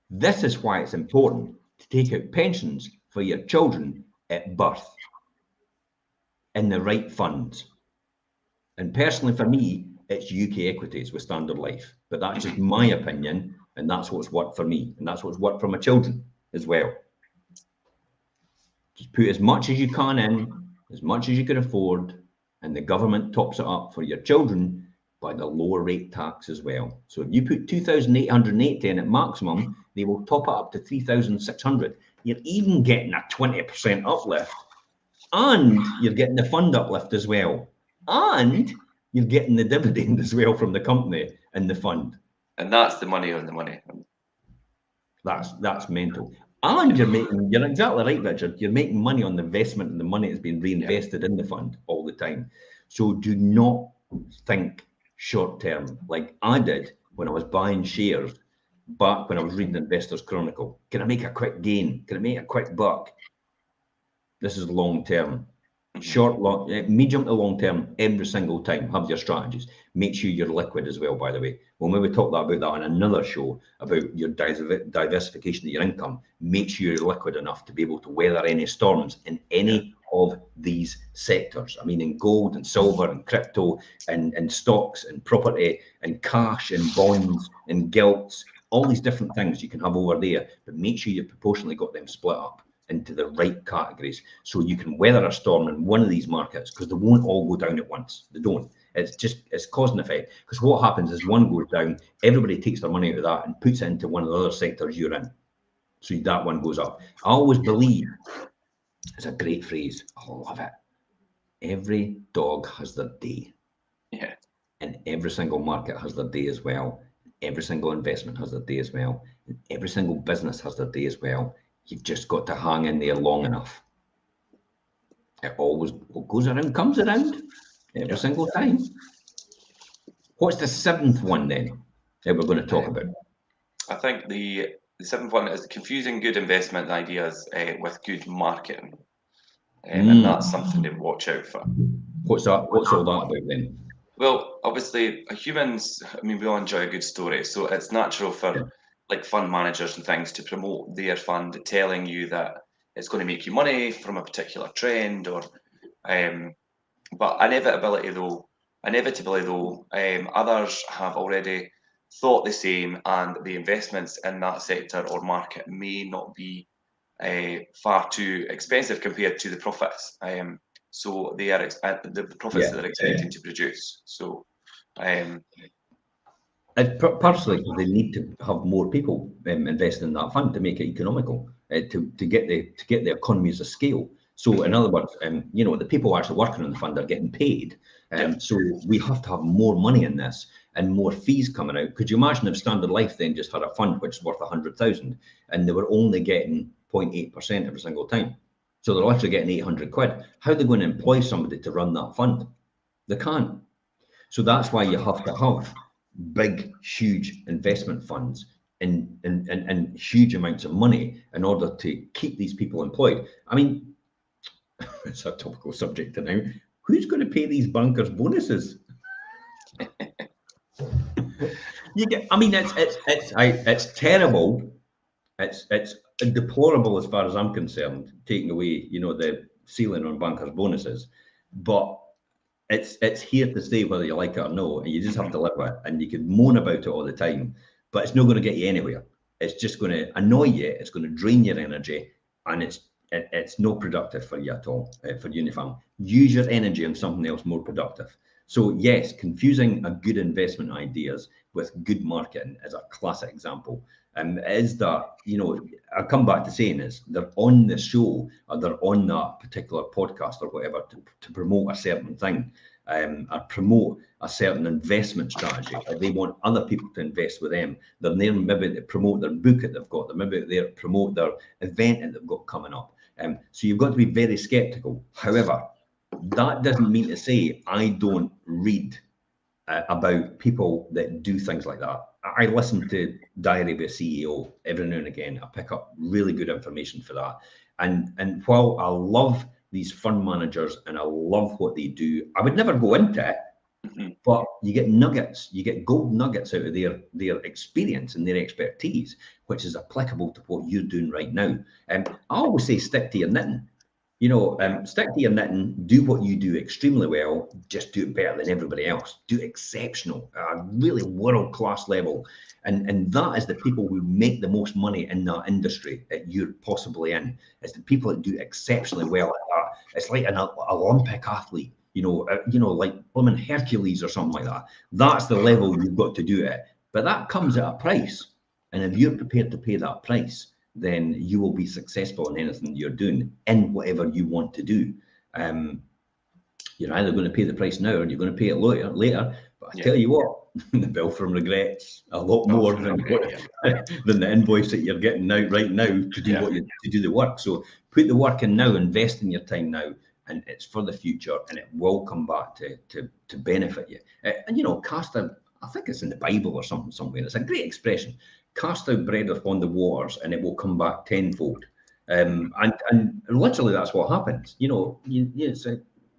This is why it's important to take out pensions for your children at birth in the right funds. And personally, for me, it's UK equities with Standard Life. But that's just my opinion, and that's what's worked for me, and that's what's worked for my children as well. Just put as much as you can in, as much as you can afford, and the government tops it up for your children by the lower rate tax as well. So if you put 2,880 in at maximum, they will top it up to 3,600. You're even getting a 20% uplift, and you're getting the fund uplift as well, and you're getting the dividend as well from the company and the fund. And that's the money on the money. That's mental. And you're exactly right, Richard. You're making money on the investment, and the money has been reinvested in the fund all the time. So do not think short term like I did when I was buying shares back when I was reading Investors Chronicle. Can I make a quick gain? Can I make a quick buck? This is long term. Short, long, medium to long term, every single time. Have your strategies. Make sure you're liquid as well, by the way. When we talk about that on another show about your diversification of your income, make sure you're liquid enough to be able to weather any storms in any of these sectors. I mean, in gold and silver and crypto and stocks and property and cash and bonds and gilts, all these different things you can have over there, but make sure you've proportionally got them split up into the right categories so you can weather a storm in one of these markets, because they won't all go down at once. They don't. It's cause and effect, because what happens is one goes down, everybody takes their money out of that and puts it into one of the other sectors you're in, so that one goes up. I always believe, it's a great phrase, I love it, every dog has their day. Yeah. And every single market has their day as well. Every single investment has their day as well. And every single business has their day as well. You've just got to hang in there long enough. It always goes around, comes around every single time. What's the seventh one then that we're going to talk about? I think the seventh one is confusing good investment ideas with good marketing. And that's something to watch out for. What's that? What's all that about then? Well, obviously, humans, I mean, we all enjoy a good story. So it's natural for like fund managers and things to promote their fund, telling you that it's going to make you money from a particular trend, or but inevitably though, others have already thought the same, and the investments in that sector or market may not be far too expensive compared to the profits. So they are the profits that they're expecting to produce. So personally, because they need to have more people investing in that fund to make it economical, to get the economies of scale. So in other words, the people actually working on the fund are getting paid. So we have to have more money in this and more fees coming out. Could you imagine if Standard Life then just had a fund which is worth 100,000 and they were only getting 0.8% every single time? So they're literally getting 800 quid. How are they going to employ somebody to run that fund? They can't. So that's why you have to have big, huge investment funds and huge amounts of money in order to keep these people employed. I mean, it's a topical subject now. Who's going to pay these bankers bonuses? It's terrible. It's deplorable as far as I'm concerned, taking away, ceiling on bankers' bonuses, but it's here to stay whether you like it or no, and you just have to live with it. And you could moan about it all the time, but it's not going to get you anywhere. It's just going to annoy you. It's going to drain your energy, and it's not productive for you at all, for you and your family. Use your energy on something else more productive. So yes, confusing a good investment ideas with good marketing is a classic example. Is that, you know, I come back to saying is they're on the show or they're on that particular podcast or whatever to promote a certain thing, or promote a certain investment strategy, or they want other people to invest with them. They're there maybe to promote their book that they've got. They're maybe there to promote their event that they've got coming up. So you've got to be very skeptical. However, that doesn't mean to say I don't read about people that do things like that. I listen to Diary of a CEO every now and again. I pick up really good information for that. And while I love these fund managers and I love what they do, I would never go into it. But you get nuggets, you get gold nuggets out of their experience and their expertise, which is applicable to what you're doing right now. I always say stick to your knitting. You know, stick to your knitting, do what you do extremely well, just do it better than everybody else. Do exceptional, really world-class level. And that is the people who make the most money in that industry that you're possibly in. It's the people that do exceptionally well at that. It's like an Olympic athlete, you know, like blooming Hercules or something like that. That's the level you've got to do it. But that comes at a price. And if you're prepared to pay that price, then you will be successful in anything you're doing in whatever you want to do. You're either going to pay the price now or you're going to pay it later. But I tell you what, the bill from regret's a lot more than the invoice that you're getting now right now to do to do the work. So put the work in now, invest in your time now, and it's for the future, and it will come back to benefit you. And you know, cast out, I think it's in the Bible or something somewhere. It's a great expression. Cast out bread upon the waters and it will come back tenfold. And literally that's what happens. You know, it's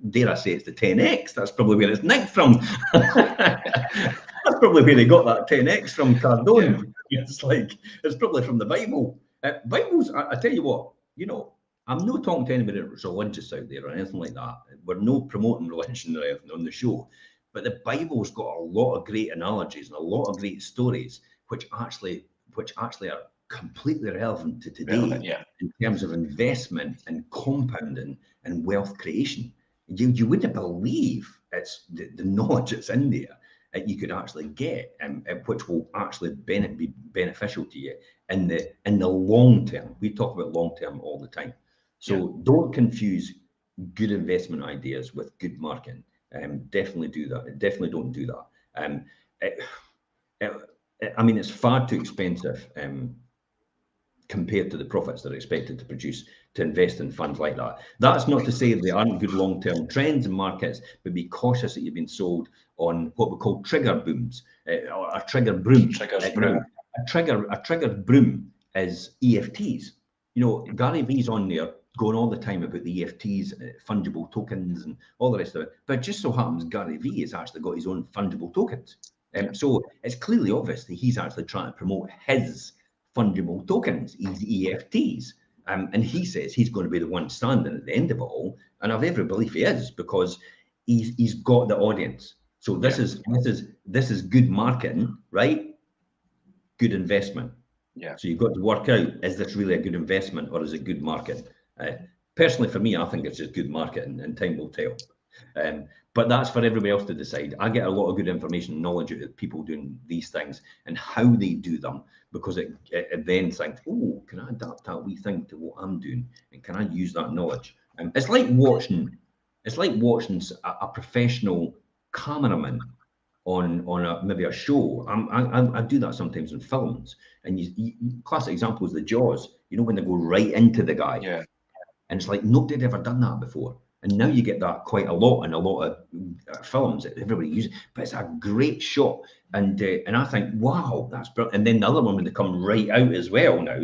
dare I say it's the 10x. That's probably where it's nicked from. That's probably where they got that 10x from, Cardone. It's probably from the Bible. Bibles, I tell you what, you know, I'm not talking to anybody that's religious out there or anything like that. We're not promoting religion or anything on the show. But the Bible's got a lot of great analogies and a lot of great stories which actually are completely relevant to today in terms of investment and compounding and wealth creation. You wouldn't believe it's the knowledge that's in there that you could actually get, which will actually be beneficial to you in the long term. We talk about long term all the time. So don't confuse good investment ideas with good marketing. Definitely do that. Definitely don't do that. I mean, it's far too expensive compared to the profits they're expected to produce to invest in funds like that. That's not to say there aren't good long-term trends in markets, but be cautious that you've been sold on what we call trigger booms, or a trigger broom. A trigger broom is EFTs. You know, Gary Vee's on there going all the time about the EFTs, fungible tokens and all the rest of it. But it just so happens Gary Vee has actually got his own fungible tokens. So it's clearly obvious that he's actually trying to promote his fungible tokens, his EFTs. And he says he's going to be the one standing at the end of it all. And I've every belief he is, because he's got the audience. So this is good marketing, right? Good investment. Yeah. So you've got to work out, is this really a good investment or is it good marketing? Personally, for me, I think it's just good marketing, and time will tell. But that's for everybody else to decide. I get a lot of good information and knowledge out of people doing these things and how they do them, because it then thinks, oh, can I adapt that wee thing to what I'm doing, and can I use that knowledge? It's like watching a professional cameraman on maybe a show. I do that sometimes in films, and classic example is the Jaws. You know, when they go right into the guy, and it's like nobody had ever done that before. And now you get that quite a lot in a lot of films that everybody uses, but it's a great shot. And I think, wow, that's brilliant. And then the other one, when they come right out as well now,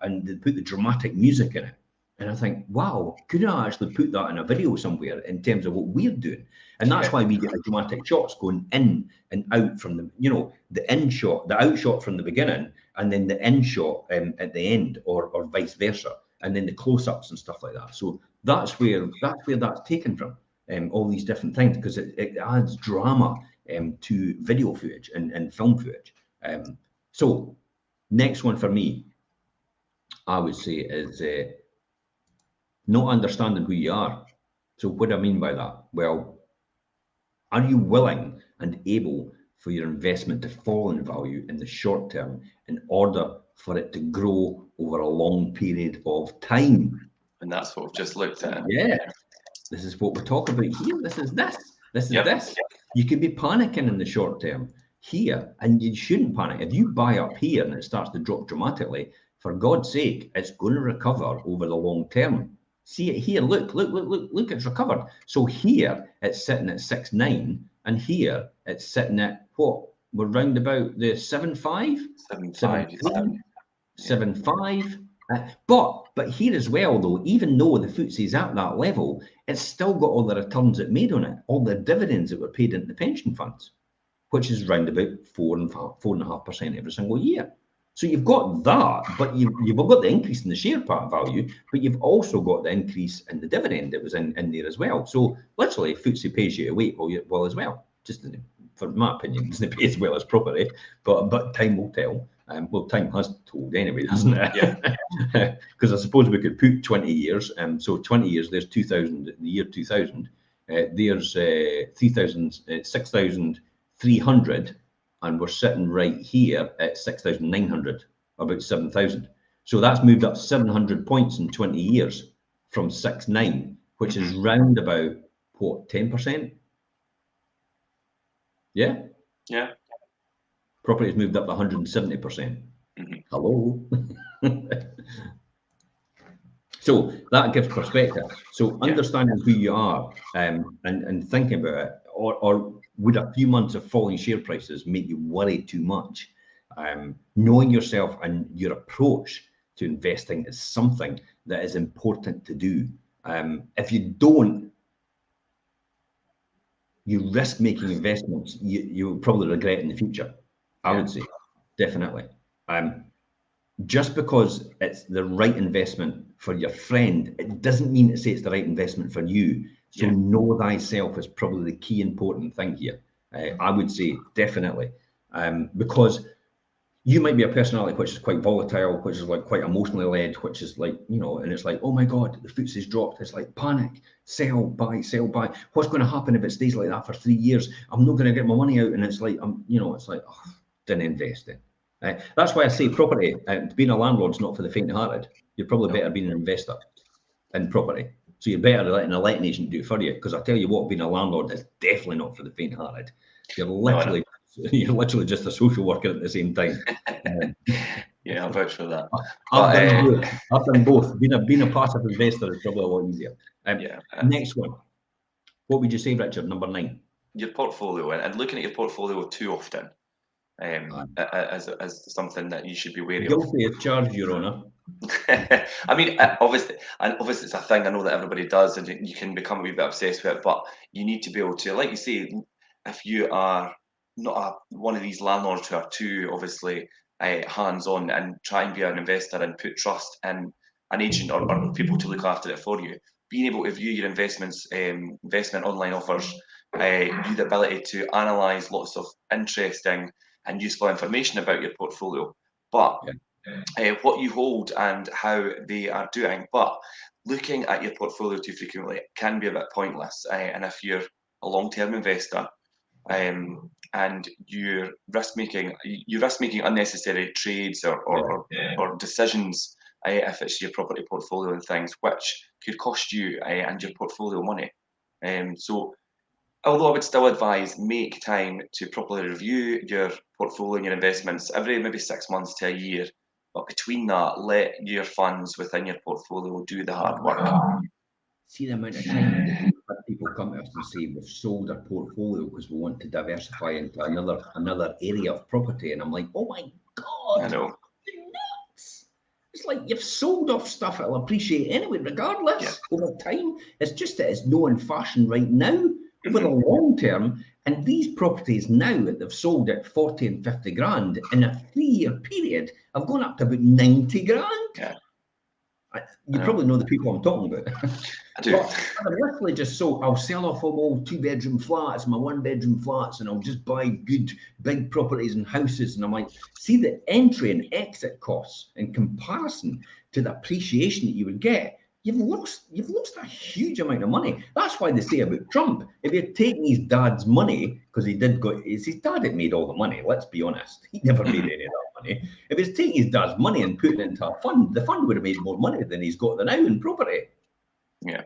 and they put the dramatic music in it. And I think, wow, could I actually put that in a video somewhere in terms of what we're doing? And that's why we get the dramatic shots going in and out from the, you know, the in shot, the out shot from the beginning, and then the in shot at the end, or vice versa. and then the close-ups and stuff like that. So that's where that's taken from. All these different things, because it adds drama to video footage and film footage. So next one for me, I would say, is not understanding who you are. So what do I mean by that? Well, are you willing and able for your investment to fall in value in the short term in order for it to grow over a long period of time? And that's what we've just looked at. Yeah, this is what we're talking about here. This is this. You could be panicking in the short term here, and you shouldn't panic. If you buy up here and it starts to drop dramatically, for God's sake, it's going to recover over the long term. See it here. Look, it's recovered. So here it's sitting at 6.9, and here it's sitting at what? We're round about the 7.5, 7.5. But here as well, though, even though the FTSE's at that level, it's still got all the returns it made on it, all the dividends that were paid into the pension funds, which is round about 4.5% every single year. So you've got that, but you've got the increase in the share part value, but you've also got the increase in the dividend that was in there as well. So literally, FTSE pays you away well as well. Just for my opinion, it doesn't pay as well as property, but time will tell. Well, time has told anyway, doesn't it? Yeah. Because I suppose we could put 20 years. So 20 years, there's 2000, the year 2000. There's 6,300. And we're sitting right here at 6,900, about 7,000. So that's moved up 700 points in 20 years from 6.9, which is round about, what, 10%? Yeah? Yeah. Property has moved up 170%. Hello? So that gives perspective. So understanding who you are and thinking about it, or would a few months of falling share prices make you worry too much? Knowing yourself and your approach to investing is something that is important to do. If you don't, you risk making investments you will probably regret in the future. I would say, definitely. Just because it's the right investment for your friend, it doesn't mean to say it's the right investment for you. So know thyself is probably the key important thing here. I would say definitely, because you might be a personality which is quite volatile, which is like quite emotionally led, which is like, you know, and it's like, oh my God, the FTSE's dropped. It's like panic, sell, buy, sell, buy. What's going to happen if it stays like that for 3 years? I'm not going to get my money out. And it's like, it's like, oh, didn't invest in. That's why I say property, being a landlord's not for the faint-hearted. You're probably better being an investor in property. So you're better letting a letting agent do it for you. Because I tell you what, being a landlord is definitely not for the faint-hearted. You're literally just a social worker at the same time. Yeah, I'll vouch for that. I've done both. Being a passive investor is probably a lot easier. Next one. What would you say, Richard? Number 9. Your portfolio, and looking at your portfolio too often as something that you should be wary of. Guilty as charged, Your Honour. I mean, obviously it's a thing I know that everybody does, and you can become a wee bit obsessed with it, but you need to be able to, like you say, if you are not one of these landlords who are too obviously hands-on and try and be an investor and put trust in an agent or people to look after it for you, being able to view your investments, investment online offers, you the ability to analyze lots of interesting and useful information about your portfolio, but what you hold and how they are doing. But looking at your portfolio too frequently can be a bit pointless. And if you're a long-term investor and you're risk making unnecessary trades or decisions, if it's your property portfolio and things, which could cost you and your portfolio money. So although I would still advise, make time to properly review your portfolio and your investments every maybe 6 months to a year. But between that, let your funds within your portfolio do the hard work. See the amount of time that people come to us and say we've sold our portfolio because we want to diversify into another area of property, and I'm like, oh my God, I know. you're nuts. It's like you've sold off stuff it'll appreciate anyway, regardless over time. It's just that it's no in fashion right now. Over the long term, and these properties now that they've sold at 40 and 50 grand in a 3-year period have gone up to about 90 grand. Yeah. You probably know the people I'm talking about. I do. But I'm literally just so I'll sell off all my 2-bedroom flats, my 1-bedroom flats, and I'll just buy good big properties and houses. And I'm like, see the entry and exit costs in comparison to the appreciation that you would get. You've lost a huge amount of money. That's why they say about Trump, if you're taking his dad's money, because it's his dad that made all the money, let's be honest. He never made any of that money. If he's taking his dad's money and putting it into a fund, the fund would have made more money than he's got now in property. Yeah.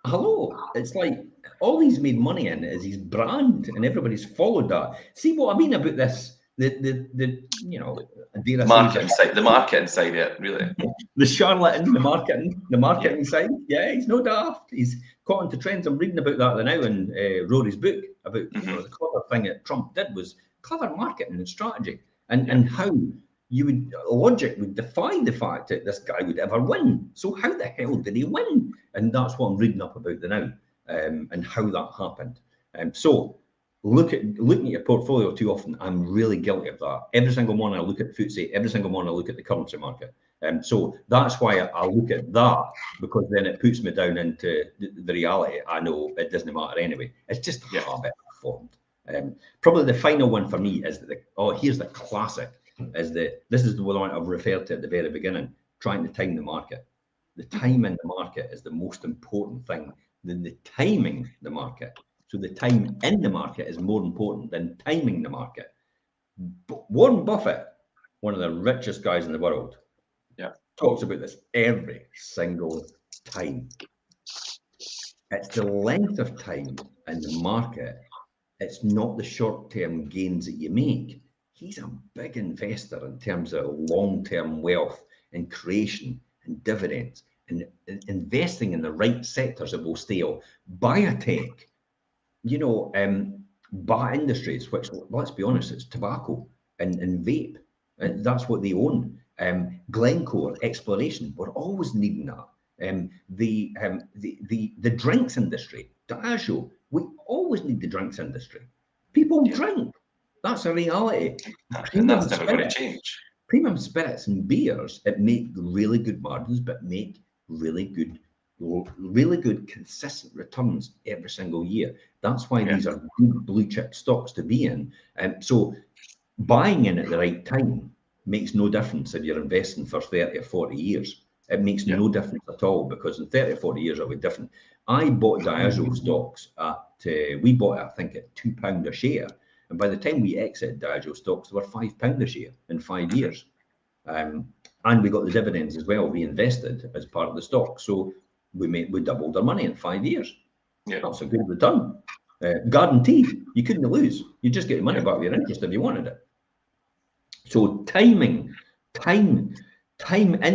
Hello, it's like all he's made money in is his brand, and everybody's followed that. See what I mean about this? The marketing side, yeah, really. The charlatan, the marketing side. Yeah, he's no daft. He's caught into trends. I'm reading about that now in Rory's book about the clever thing that Trump did was clever marketing and strategy, and how logic would defy the fact that this guy would ever win. So how the hell did he win? And that's what I'm reading up about now, and how that happened. So looking at your portfolio too often, I'm really guilty of that. Every single morning I look at the FTSE, every single morning I look at the currency market. So that's why I look at that, because then it puts me down into the reality. I know it doesn't matter anyway. It's just a habit I've formed. Probably the final one for me is here's the classic. This is the one I've referred to at the very beginning, trying to time the market. The time in the market is the most important thing than the timing the market. So the time in the market is more important than timing the market. But Warren Buffett, one of the richest guys in the world, talks about this every single time. It's the length of time in the market. It's not the short-term gains that you make. He's a big investor in terms of long-term wealth and creation and dividends and investing in the right sectors that will stay up. Biotech, bar industries, which, let's be honest, it's tobacco and vape. That's what they own. Glencore, exploration, we're always needing that. The drinks industry, Diageo, we always need the drinks industry. People drink. That's a reality. And that's never going to change. Premium spirits and beers, it make really good margins, but make really good, consistent returns every single year. That's why these are good blue chip stocks to be in. So buying in at the right time makes no difference if you're investing for 30 or 40 years. It makes no difference at all, because in 30 or 40 years it'll be different. I bought Diageo stocks we bought it, I think, at £2 a share. And by the time we exited Diageo stocks, they were £5 a share in 5 years. And we got the dividends as well, reinvested as part of the stock. So we doubled our money in 5 years. Yeah. That's a good return. Guaranteed. You couldn't lose. You just get your money back with your interest if you wanted it. So time in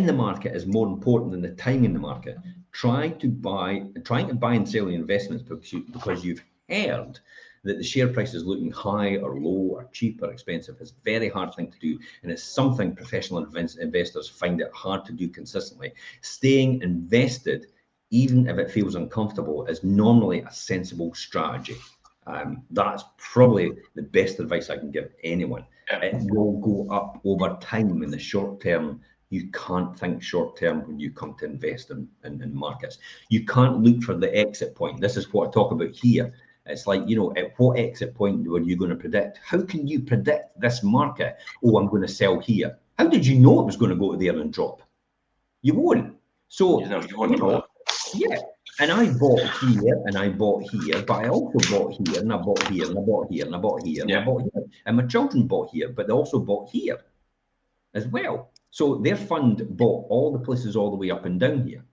the market is more important than the time in the market. Trying to buy and sell the investments because you've heard that the share price is looking high or low or cheap or expensive is a very hard thing to do, and it's something professional investors find it hard to do consistently. Staying invested, even if it feels uncomfortable, is normally a sensible strategy. That's probably the best advice I can give anyone. It will go up over time. In the short term, you can't think short term when you come to invest in markets. You can't look for the exit point. This is what I talk about here. It's like, at what exit point were you going to predict? How can you predict this market? Oh, I'm going to sell here. How did you know it was going to go there and drop? You won't. So, you won't. Yeah. And I bought here and I bought here, but I also bought here and I bought here and I bought here and I bought here and I bought here. And my children bought here, but they also bought here as well. So their fund bought all the places all the way up and down here.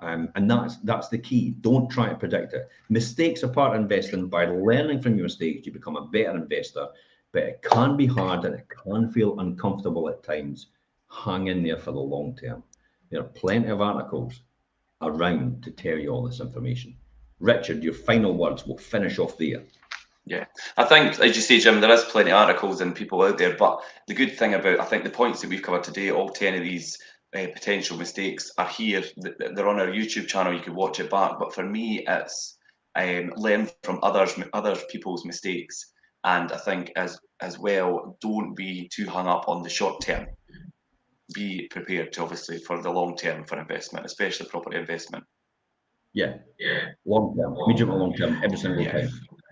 And that's the key. Don't try to predict it. Mistakes are part of investing. By learning from your mistakes, you become a better investor. But it can be hard and it can feel uncomfortable at times. Hang in there for the long term. There are plenty of articles around to tell you all this information. Richard, your final words. We'll finish off there. Yeah, I think, as you say, Jim, there is plenty of articles and people out there, but the good thing about, I think, the points that we've covered today, all 10 of these potential mistakes are here. They're on our YouTube channel. You can watch it back. But for me, it's learn from other people's mistakes, and I think as well, don't be too hung up on the short term. be prepared to obviously for the long term for investment, especially property investment. Yeah, long term, medium and long term, every single time.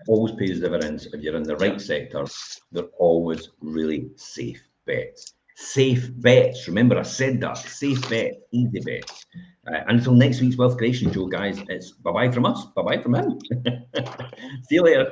Always pays dividends. If you're in the right sector, they're always really safe bets. Safe bets. Remember, I said that. Safe bet, easy bets. Until next week's Wealth Creation Show, guys, it's bye-bye from us. Bye-bye from him. See you later.